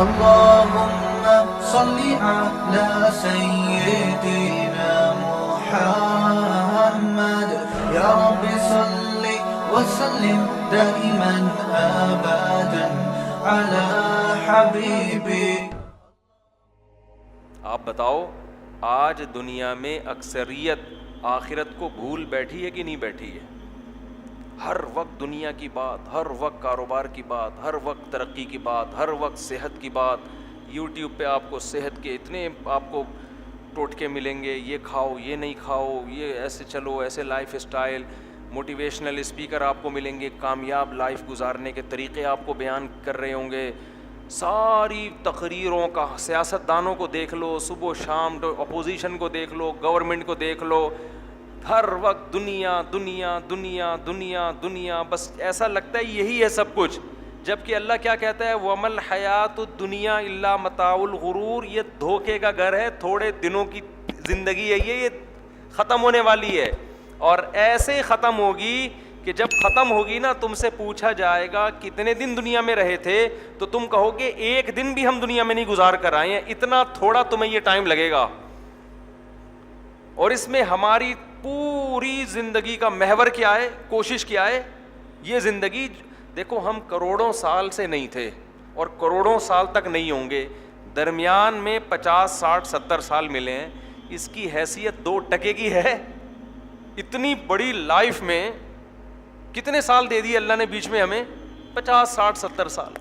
اللهم صل على سيدنا محمد يا رب صل وسلم دائما ابدا على حبيبي. آپ بتاؤ آج دنیا میں اکثریت آخرت کو بھول بیٹھی ہے کہ نہیں بیٹھی ہے؟ ہر وقت دنیا کی بات، ہر وقت کاروبار کی بات، ہر وقت ترقی کی بات، ہر وقت صحت کی بات. یوٹیوب پہ آپ کو صحت کے اتنے آپ کو ٹوٹکے ملیں گے، یہ کھاؤ، یہ نہیں کھاؤ، یہ ایسے چلو، ایسے لائف اسٹائل. موٹیویشنل اسپیکر آپ کو ملیں گے، کامیاب لائف گزارنے کے طریقے آپ کو بیان کر رہے ہوں گے. ساری تقریروں کا، سیاستدانوں کو دیکھ لو، صبح و شام اپوزیشن کو دیکھ لو، گورنمنٹ کو دیکھ لو، ہر وقت دنیا دنیا دنیا دنیا دنیا. بس ایسا لگتا ہے یہی ہے سب کچھ، جبکہ اللہ کیا کہتا ہے؟ وَمَا الْحَيَاةُ الدُّنْيَا إِلَّا مَتَاعُ الْغُرُورِ. یہ دھوکے کا گھر ہے، تھوڑے دنوں کی زندگی ہے، یہ ختم ہونے والی ہے. اور ایسے ختم ہوگی کہ جب ختم ہوگی نا، تم سے پوچھا جائے گا کتنے دن دنیا میں رہے تھے، تو تم کہو گے ایک دن بھی ہم دنیا میں نہیں گزار کر آئے ہیں. اتنا تھوڑا تمہیں یہ ٹائم لگے گا، اور اس میں ہماری پوری زندگی کا محور کیا ہے؟ کوشش کیا ہے؟ یہ زندگی دیکھو، ہم کروڑوں سال سے نہیں تھے اور کروڑوں سال تک نہیں ہوں گے، درمیان میں 50 60 70 سال ملے ہیں. اس کی حیثیت 2% کی ہے. اتنی بڑی لائف میں کتنے سال دے دیے اللہ نے بیچ میں ہمیں؟ 50 60 70 سال.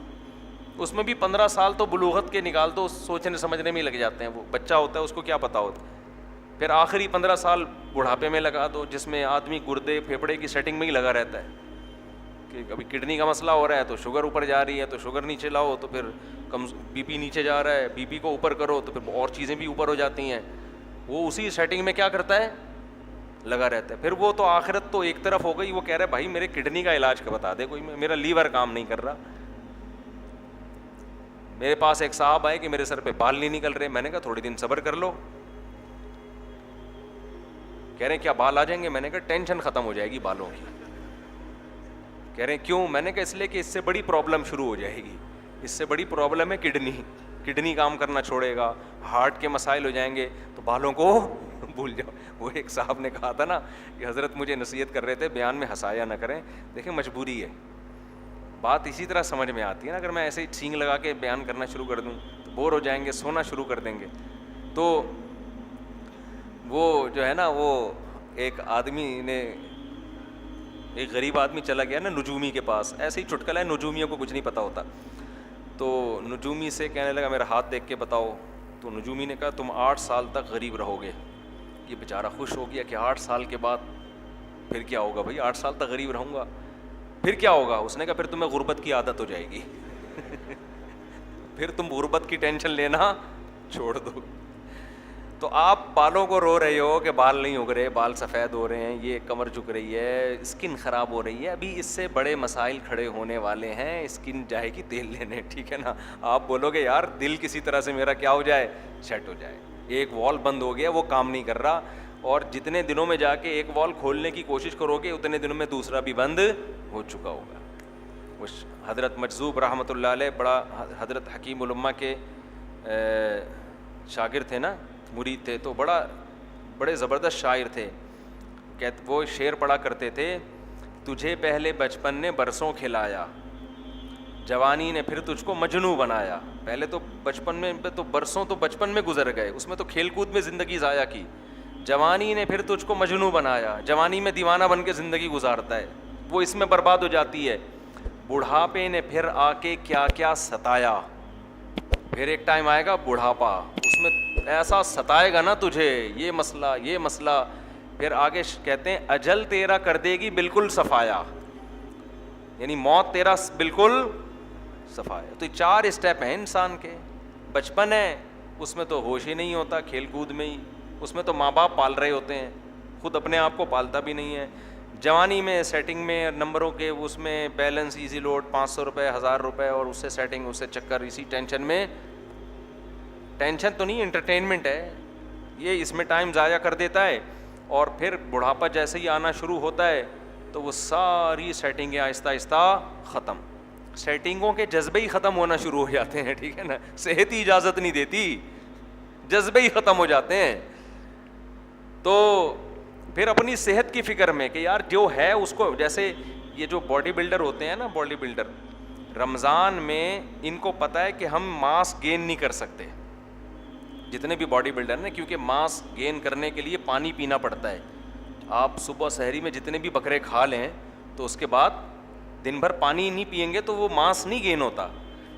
اس میں بھی 15 سال تو بلوغت کے نکال دو، سوچنے سمجھنے میں ہی لگ جاتے ہیں. وہ بچہ ہوتا ہے، اس کو کیا پتہ ہوتا ہے. پھر آخری 15 سال بڑھاپے میں لگا دو، جس میں آدمی گردے پھیپھڑے کی سیٹنگ میں ہی لگا رہتا ہے کہ کبھی کڈنی کا مسئلہ ہو رہا ہے تو شوگر اوپر جا رہی ہے، تو شوگر نیچے لاؤ تو پھر بی پی نیچے جا رہا ہے، بی پی کو اوپر کرو تو پھر اور چیزیں بھی اوپر ہو جاتی ہیں. وہ اسی سیٹنگ میں کیا کرتا ہے؟ لگا رہتا ہے. پھر وہ تو آخرت تو ایک طرف ہو گئی، وہ کہہ رہا ہے بھائی میرے کڈنی کا علاج کا بتا دے کوئی، میرا لیور کام نہیں کر رہا. میرے پاس ایک صاحب آئے کہ میرے سر پہ بال نہیں نکل رہے. میں نے کہا تھوڑے دن صبر کر لو. کہہ رہے ہیں کیا بال آ جائیں گے؟ میں نے کہا ٹینشن ختم ہو جائے گی بالوں کی. کہہ رہے ہیں کیوں؟ میں نے کہا اس لیے کہ اس سے بڑی پرابلم شروع ہو جائے گی. اس سے بڑی پرابلم ہے کڈنی کام کرنا چھوڑے گا، ہارٹ کے مسائل ہو جائیں گے، تو بالوں کو بھول جاؤ. وہ ایک صاحب نے کہا تھا نا کہ حضرت مجھے نصیحت کر رہے تھے بیان میں ہنسایا نہ کریں. دیکھیں مجبوری ہے، بات اسی طرح سمجھ میں آتی ہے نا. اگر میں ایسے ہی سینگ لگا کے بیان کرنا شروع کر دوں تو بور ہو جائیں گے، سونا شروع کر دیں گے. تو وہ جو ہے نا، وہ ایک آدمی نے، ایک غریب آدمی چلا گیا نا نجومی کے پاس. ایسے ہی چٹکلا ہے، نجومیوں کو کچھ نہیں پتہ ہوتا. تو نجومی سے کہنے لگا میرا ہاتھ دیکھ کے بتاؤ. تو نجومی نے کہا تم 8 سال تک غریب رہو گے. یہ بیچارہ خوش ہو گیا کہ 8 سال کے بعد پھر کیا ہوگا بھائی، 8 سال تک غریب رہوں گا پھر کیا ہوگا. اس نے کہا پھر تمہیں غربت کی عادت ہو جائے گی پھر تم غربت کی ٹینشن لینا چھوڑ دو. تو آپ بالوں کو رو رہے ہو کہ بال نہیں اگ رہے، بال سفید ہو رہے ہیں، یہ کمر جھک رہی ہے، اسکن خراب ہو رہی ہے. ابھی اس سے بڑے مسائل کھڑے ہونے والے ہیں. اسکن جائے گی تیل لینے، ٹھیک ہے نا. آپ بولو گے یار دل کسی طرح سے میرا کیا ہو جائے، سیٹ ہو جائے. ایک وال بند ہو گیا، وہ کام نہیں کر رہا، اور جتنے دنوں میں جا کے ایک وال کھولنے کی کوشش کرو گے اتنے دنوں میں دوسرا بھی بند ہو چکا ہوگا. حضرت مجذوب رحمۃ اللہ علیہ، بڑا حضرت حکیم الامہ کے شاگرد تھے نا، مرید تھے. تو بڑے زبردست شاعر تھے. وہ شعر پڑھا کرتے تھے، تجھے پہلے بچپن نے برسوں کھلایا، جوانی نے پھر تجھ کو مجنوں بنایا. پہلے تو بچپن میں تو برسوں تو بچپن میں گزر گئے، اس میں تو کھیل کود میں زندگی ضائع کی. جوانی نے پھر تجھ کو مجنوں بنایا، جوانی میں دیوانہ بن کے زندگی گزارتا ہے، وہ اس میں برباد ہو جاتی ہے. بڑھاپے نے پھر آ کے کیا کیا ستایا. پھر ایک ٹائم آئے گا بڑھاپا، اس میں ایسا ستائے گا نا تجھے، یہ مسئلہ یہ مسئلہ. پھر آگے کہتے ہیں اجل تیرا کر دے گی بالکل صفایا، یعنی موت تیرا بالکل صفایا. تو 4 اسٹیپ ہیں انسان کے. بچپن ہے، اس میں تو ہوش ہی نہیں ہوتا، کھیل کود میں ہی، اس میں تو ماں باپ پال رہے ہوتے ہیں، خود اپنے آپ کو پالتا بھی نہیں ہے. جوانی میں سیٹنگ میں نمبروں کے، اس میں بیلنس ایزی لوڈ 500 روپے 1000 روپے، اور اس سے سیٹنگ، اس سے چکر، اسی ٹینشن میں. ٹینشن تو نہیں، انٹرٹینمنٹ ہے یہ، اس میں ٹائم ضائع کر دیتا ہے. اور پھر بڑھاپا جیسے ہی آنا شروع ہوتا ہے تو وہ ساری سیٹنگیں آہستہ آہستہ ختم. سیٹنگوں کے جذبے ہی ختم ہونا شروع ہو جاتے ہیں, ٹھیک ہے نا, صحت ہی اجازت نہیں دیتی, جذبے ہی ختم ہو جاتے ہیں. تو پھر اپنی صحت کی فکر میں کہ یار جو ہے اس کو, جیسے یہ جو باڈی بلڈر ہوتے ہیں نا, باڈی بلڈر, رمضان میں ان کو پتہ ہے کہ ہم ماس گین نہیں کر سکتے, جتنے بھی باڈی بلڈر ہیں, کیونکہ ماس گین کرنے کے لیے پانی پینا پڑتا ہے. آپ صبح سحری میں جتنے بھی بکرے کھا لیں تو اس کے بعد دن بھر پانی نہیں پئیں گے تو وہ ماس نہیں گین ہوتا.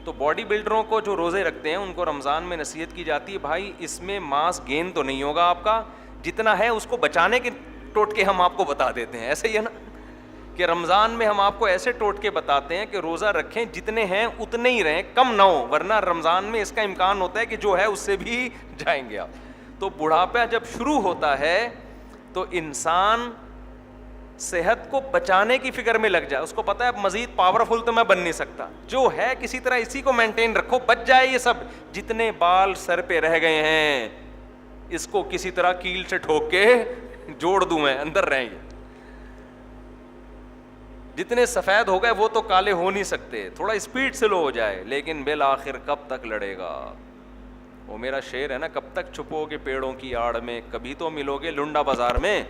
تو باڈی بلڈروں کو جو روزے رکھتے ہیں ان کو رمضان میں نصیحت کی جاتی ہے, بھائی اس میں ماس گین تو نہیں ہوگا آپ کا, جتنا ہے اس کو بچانے کے ٹوٹکے ہم آپ کو بتا دیتے ہیں. ایسے ہی ہے نا کہ رمضان میں ہم آپ کو ایسے ٹوٹکے بتاتے ہیں کہ روزہ رکھیں, جتنے ہیں اتنے ہی رہیں, کم نہ ہو, ورنہ رمضان میں اس کا امکان ہوتا ہے کہ جو ہے اس سے بھی جائیں گے آپ. تو بڑھاپا جب شروع ہوتا ہے تو انسان صحت کو بچانے کی فکر میں لگ جائے, اس کو پتہ ہے اب مزید پاورفل تو میں بن نہیں سکتا, جو ہے کسی طرح اسی کو مینٹین رکھو, بچ جائے یہ سب, جتنے بال سر پہ رہ گئے ہیں اس کو کسی طرح کیل سے ٹھوک کے جوڑ دوں میں, اندر رہیں گے. جتنے سفید ہو گئے وہ تو کالے ہو نہیں سکتے, تھوڑا اسپیڈ سے لو ہو جائے, لیکن بالآخر کب تک لڑے گا. وہ میرا شعر ہے نا, کب تک چھپو گے پیڑوں کی آڑ میں, کبھی تو ملو گے لنڈا بازار میں.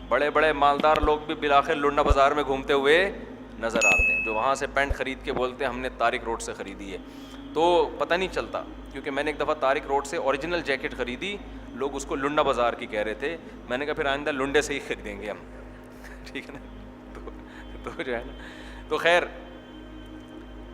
بڑے بڑے مالدار لوگ بھی بالآخر لنڈا بازار میں گھومتے ہوئے نظر آتے ہیں, جو وہاں سے پینٹ خرید کے بولتے ہیں ہم نے طارق روڈ سے خریدی ہے, تو پتہ نہیں چلتا. کیونکہ میں نے ایک دفعہ طارق روڈ سے اوریجنل جیکٹ خریدی, لوگ اس کو لنڈا بازار کی کہہ رہے تھے, میں نے کہا پھر آئندہ لنڈے سے ہی خریدیں گے ہم, ٹھیک ہے نا. تو جو ہے نا, تو خیر,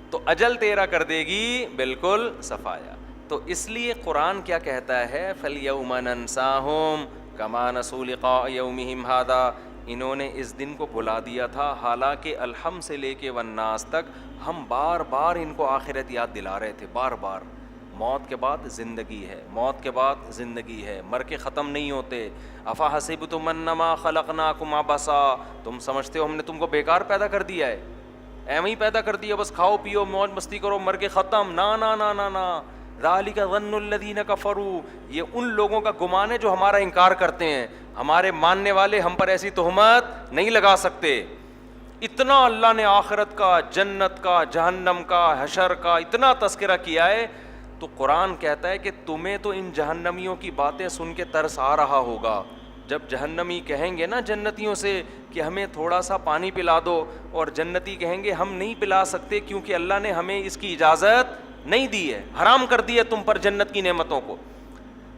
تو اجل تیرا کر دے گی بالکل صفایا. تو اس لیے قرآن کیا کہتا ہے, فَالْيَوْمَ نَنْسَاهُمْ كَمَا نَسُوا لِقَاءَ يَوْمِهِمْ هَذَا, انہوں نے اس دن کو بھلا دیا تھا, حالانکہ الحم سے لے کے والناس تک ہم بار بار ان کو آخرت یاد دلا رہے تھے, بار بار. موت کے بعد زندگی ہے, موت کے بعد زندگی ہے, مر کے ختم نہیں ہوتے. افحسبتم انما خلقناکم عبثا, تم سمجھتے ہو ہم نے تم کو بیکار پیدا کر دیا ہے, ایویں ہی پیدا کر دیا, بس کھاؤ پیو موج مستی کرو مر کے ختم. نا نا نا نا نا, ذالک ظن الذین کفروا, یہ ان لوگوں کا گمان ہے جو ہمارا انکار کرتے ہیں. ہمارے ماننے والے ہم پر ایسی تہمت نہیں لگا سکتے. اتنا اللہ نے آخرت کا, جنت کا, جہنم کا, حشر کا اتنا تذکرہ کیا ہے, تو قرآن کہتا ہے کہ تمہیں تو ان جہنمیوں کی باتیں سن کے ترس آ رہا ہوگا. جب جہنمی کہیں گے نا جنتیوں سے کہ ہمیں تھوڑا سا پانی پلا دو, اور جنتی کہیں گے ہم نہیں پلا سکتے کیونکہ اللہ نے ہمیں اس کی اجازت نہیں دی ہے, حرام کر دی ہے تم پر جنت کی نعمتوں کو.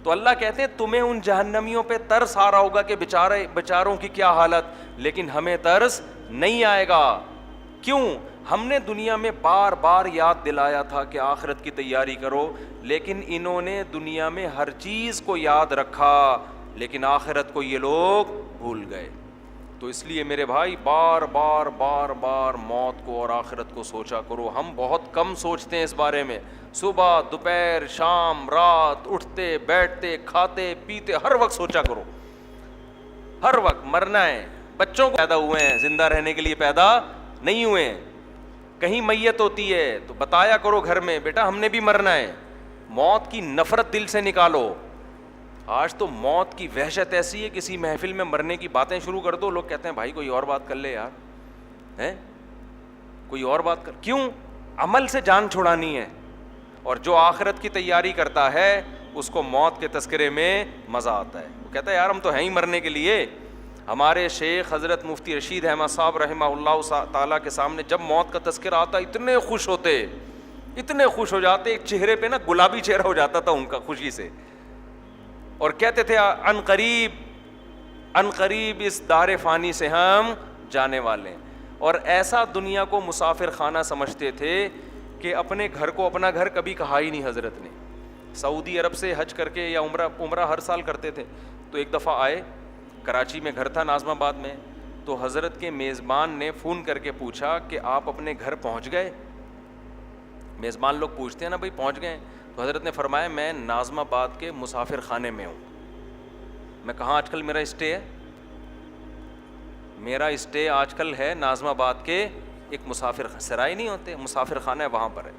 تو اللہ کہتے ہیں تمہیں ان جہنمیوں پہ ترس آ رہا ہوگا کہ بیچاروں کی کیا حالت, لیکن ہمیں ترس نہیں آئے گا. کیوں؟ ہم نے دنیا میں بار بار یاد دلایا تھا کہ آخرت کی تیاری کرو, لیکن انہوں نے دنیا میں ہر چیز کو یاد رکھا, لیکن آخرت کو یہ لوگ بھول گئے. تو اس لیے میرے بھائی بار بار بار بار موت کو اور آخرت کو سوچا کرو. ہم بہت کم سوچتے ہیں اس بارے میں, صبح دوپہر شام رات, اٹھتے بیٹھتے کھاتے پیتے ہر وقت سوچا کرو, ہر وقت. مرنا ہے, بچوں کو پیدا ہوئے ہیں زندہ رہنے کے لیے پیدا نہیں ہوئے ہیں. کہیں میت ہوتی ہے تو بتایا کرو گھر میں, بیٹا ہم نے بھی مرنا ہے. موت کی نفرت دل سے نکالو. آج تو موت کی وحشت ایسی ہے, کسی محفل میں مرنے کی باتیں شروع کر دو, لوگ کہتے ہیں بھائی کوئی اور بات کر لے یار, ہیں کوئی اور بات کر. کیوں؟ عمل سے جان چھڑانی ہے. اور جو آخرت کی تیاری کرتا ہے اس کو موت کے تذکرے میں مزہ آتا ہے. وہ کہتا ہے یار ہم تو ہیں ہی مرنے کے لیے. ہمارے شیخ حضرت مفتی رشید احمد صاحب رحمہ اللہ تعالیٰ کے سامنے جب موت کا تذکرہ آتا اتنے خوش ہوتے, اتنے خوش ہو جاتے, ایک چہرے پہ نا گلابی چہرہ ہو جاتا تھا ان کا خوشی سے, اور کہتے تھے ان قریب اس دار فانی سے ہم جانے والے ہیں. اور ایسا دنیا کو مسافر خانہ سمجھتے تھے کہ اپنے گھر کو اپنا گھر کبھی کہا ہی نہیں. حضرت نے سعودی عرب سے حج کر کے یا عمرہ ہر سال کرتے تھے, تو ایک دفعہ آئے, کراچی میں گھر تھا ناظم آباد میں, تو حضرت کے میزبان نے فون کر کے پوچھا کہ آپ اپنے گھر پہنچ گئے. میزبان لوگ پوچھتے ہیں نا بھائی پہنچ گئے, تو حضرت نے فرمایا میں ناظم آباد کے مسافر خانے میں ہوں. میں کہاں آج کل میرا اسٹے ہے؟ میرا اسٹے آج کل ہے ناظم آباد کے ایک مسافر سرائے نہیں ہوتے, مسافر خانہ ہے, وہاں پر ہے.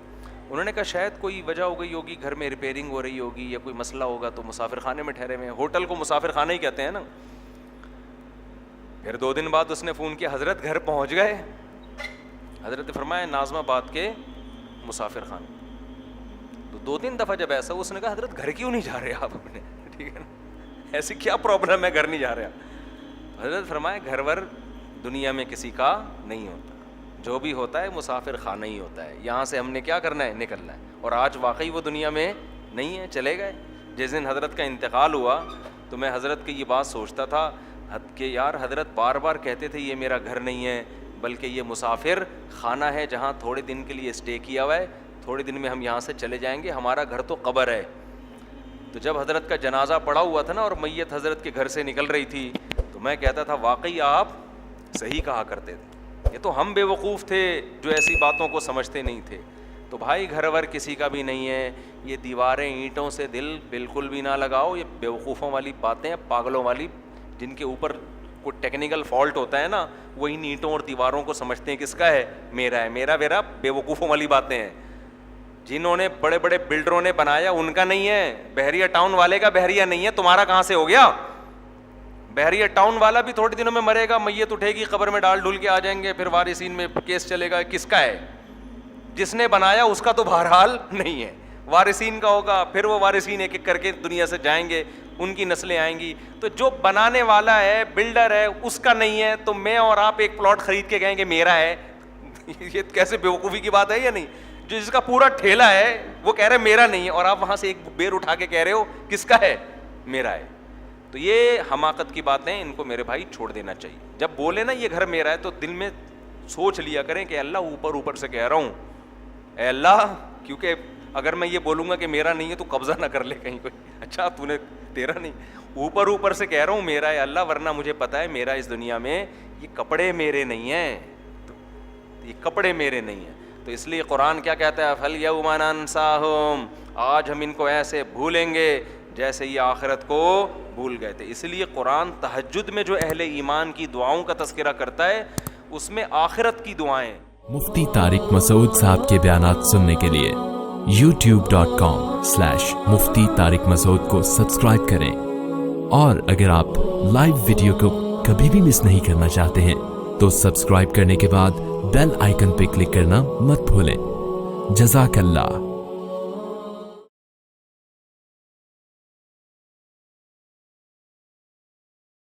انہوں نے کہا شاید کوئی وجہ ہو گئی ہوگی, گھر میں ریپیئرنگ ہو رہی ہوگی یا کوئی مسئلہ ہوگا تو مسافر خانے میں ٹھہرے ہوئے ہیں. ہوٹل کو مسافر خانہ ہی کہتے ہیں نا. پھر 2 دن بعد اس نے فون کیا, حضرت گھر پہنچ گئے؟ حضرت فرمایا ناظم آباد کے مسافر خان. تو 2-3 دفعہ جب ایسا اس نے کہا حضرت گھر کیوں نہیں جا رہے آپ اپنے, ٹھیک ہے نا, ایسی کیا پرابلم ہے گھر نہیں جا رہے آپ؟ حضرت فرمایا گھر ور دنیا میں کسی کا نہیں ہوتا, جو بھی ہوتا ہے مسافر خانہ ہی ہوتا ہے, یہاں سے ہم نے کیا کرنا ہے, نکلنا ہے. اور آج واقعی وہ دنیا میں نہیں ہے, چلے گئے. جس دن حضرت کا انتقال ہوا تو میں حضرت کی یہ بات سوچتا تھا کہ یار حضرت بار بار کہتے تھے یہ میرا گھر نہیں ہے بلکہ یہ مسافر خانہ ہے جہاں تھوڑے دن کے لیے اسٹے کیا ہوا ہے, تھوڑے دن میں ہم یہاں سے چلے جائیں گے, ہمارا گھر تو قبر ہے. تو جب حضرت کا جنازہ پڑا ہوا تھا نا اور میت حضرت کے گھر سے نکل رہی تھی تو میں کہتا تھا واقعی آپ صحیح کہا کرتے تھے, یہ تو ہم بے وقوف تھے جو ایسی باتوں کو سمجھتے نہیں تھے. تو بھائی گھر ور کسی کا بھی نہیں ہے, یہ دیواریں اینٹوں سے دل بالکل بھی نہ لگاؤ, یہ بے وقوفوں والی باتیں, پاگلوں والی, جن کے اوپر کوئی ٹیکنیکل فالٹ ہوتا ہے نا وہ ان اینٹوں اور دیواروں کو سمجھتے ہیں کس کا ہے, میرا ہے. میرا بے وقوفوں والی باتیں ہیں. جنہوں نے بڑے بڑے بلڈروں نے بنایا ان کا نہیں ہے, بحریہ ٹاؤن والے کا بحریہ نہیں ہے, تمہارا کہاں سے ہو گیا؟ بحریہ ٹاؤن والا بھی تھوڑے دنوں میں مرے گا, میت اٹھے گی, قبر میں ڈال ڈھول کے آ جائیں گے, پھر وارثین میں کیس چلے گا, کس کا ہے؟ جس نے بنایا اس کا تو بہرحال نہیں ہے, وارثین کا ہوگا, پھر وہ وارثین ایک ایک کر کے دنیا سے جائیں گے, ان کی نسلیں آئیں گی. تو جو بنانے والا ہے, بلڈر ہے, اس کا نہیں ہے, تو میں اور آپ ایک پلاٹ خرید کے کہیں گے میرا ہے, یہ کیسے بیوقوفی کی بات ہے یا نہیں؟ جو جس کا پورا ٹھیلا ہے وہ کہہ رہے میرا نہیں ہے, اور آپ وہاں سے ایک بیر اٹھا کے کہہ رہے ہو کس کا ہے, میرا ہے. تو یہ حماقت کی باتیں, ان کو میرے بھائی چھوڑ دینا چاہیے. جب بولے نا یہ گھر میرا ہے تو دل میں سوچ لیا کریں کہ اللہ اوپر سے کہہ رہا ہوں, اے اللہ, کیونکہ اگر میں یہ بولوں گا کہ میرا نہیں ہے تو قبضہ نہ کر لے کہیں کوئی, اچھا تو نے تیرا نہیں, اوپر سے کہہ رہا ہوں میرا ہے اللہ, ورنہ مجھے پتا ہے میرا اس دنیا میں یہ کپڑے میرے نہیں ہیں, یہ کپڑے میرے نہیں ہیں. تو اس لیے قرآن کیا کہتا ہے, فَالْيَوْمَ نَنْسَاهُمْ, آج ہم ان کو ایسے بھولیں گے جیسے یہ آخرت کو بھول گئے تھے. اس لیے قرآن تہجد میں جو اہل ایمان کی دعاؤں کا تذکرہ کرتا ہے اس میں آخرت کی دعائیں. مفتی طارق مسعود صاحب کے بیانات سننے کے لیے youtube.com/مفتی طارق مسعود کو سبسکرائب کریں, اور اگر آپ لائیو ویڈیو کو کبھی بھی مس نہیں کرنا چاہتے ہیں تو سبسکرائب کرنے کے بعد بیل آئیکن پہ کلک کرنا مت بھولیں. جزاک اللہ.